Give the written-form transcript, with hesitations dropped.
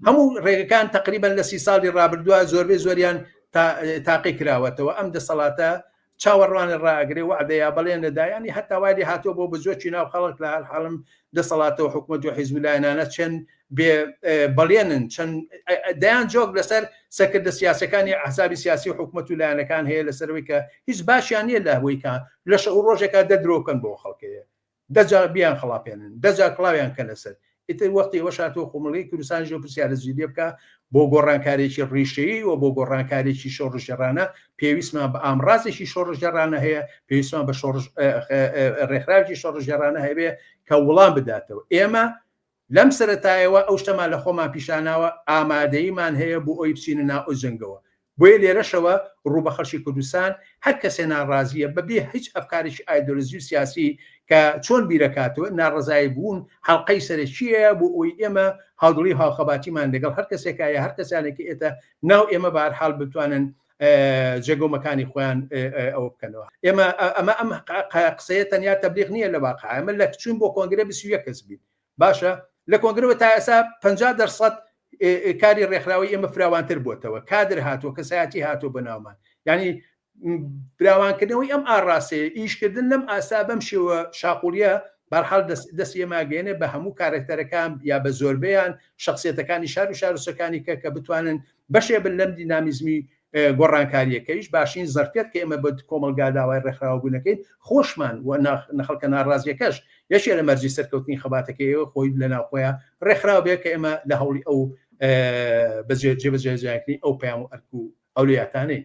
هەموو ڕێگەکان تقریبا لە 30 ساڵی ڕابردووە زۆربەی زۆریان تاقی کراوەتەوە ئەم دەسەڵاتە چاوەڕوانە ڕاگرێ وعدەیە بەڵێن لەدایانی هەتا وای هاتووە بۆ بزۆکی ناو خەڵک لە حاڵم دەسەڵاتەوە حکومەت و حیزب لایەنانە چەند بەڵێنن چەند دەیان جۆک لەسەر سەکردە سیاسەکانی ئەحزابی سیاسی و حکومەت و لایەنەکان هەیە لەسەرەوەی کە هیچ باشیان نییە لە هەوەیکە لە شەو ڕۆژێکە دەدرۆکەن بۆ خەڵکەیە دەجا بیان خڵاپێنن دەجا کڵاویان کە لەسەر ئیتر وەختی وەشاتۆ کومەڵی کوردستان ژۆ پرسیارە زیدی بکە بۆ گۆڕانکارێکی ڕیشەیی و بۆ گۆڕانکارێکی شۆڕژێڕانە پێویستمان بە ئامڕازێکی شۆڕژێڕانە هەیە پێویستمان بە ڕێکخراوی شۆڕژێڕانە هەبێ کە وڵام بداتەوە ئێمە لەم سەرەتایەوە ئەو شتەمان لە خۆمان پیشاناوە ئامادەییمان هەیە بۆ ئەوی بچینە ناو جەنگەوە بۆیە لێرەشەوە ڕوو بە خەڵکی کوردستان هەر کەسێ ناڕازیە بەبێ هیچ ئەفکارێکی ئایدۆلۆژی و سیاسی کە چۆن بیرەکاتەوە ناڕزایی بوون هەڵقەی سەرچیە بۆ ئەوی ئێمە هاوڵی هاوخەباتیمان لەگەڵ هەر کەسێکایە هەر کەسانێکی ئێتە ناو ئێمە بەهەرحاڵ بتوانن جێگۆمەکانی خۆیان ئەوە بکەنەوە ئێمە ئەم قسەیە تەنیا تەبلیغ نییە لە واقع ئەمە لە چوون بۆ کۆنگرە 21 کەس بین باشە لە کۆنگرەوە تا ئێستا 50% کاری ڕێکخراوی ئێمە فراوانتر بووتەوە کادر هاتووە کەسایەتی هاتووە بەناومان ینی براوانکردنەوەی ئەم ئاڕاستەیە ئیشکردن لەم ئاسا بەم شێوە شاقووریە بەرحاڵ دەستی ئێماگەێنێ بە هەموو کارکتەرەکان یا بە زۆربیان شخصیەتەکانی شار و شارۆچکانی کە بتوانن بەشێ بن لەم دینامیزمی گۆڕانکاریەکەیش باشین زەرفێت کە ئێمە بە کۆمەلگا داوای ڕێکخراوە بوونەکەین خۆشمان و نەخەڵکە ناڕازیەکەش یەکێ لە مەرجی سەرکەوتنی خەباتەکەیەوە خۆی لە ناوخۆیان ڕێکخراو بێ کە ئێمە لە هەوڵی ئەو بەجێبەجێکردنی ئەو پەیام و ئەرک و ئەولویاتانەی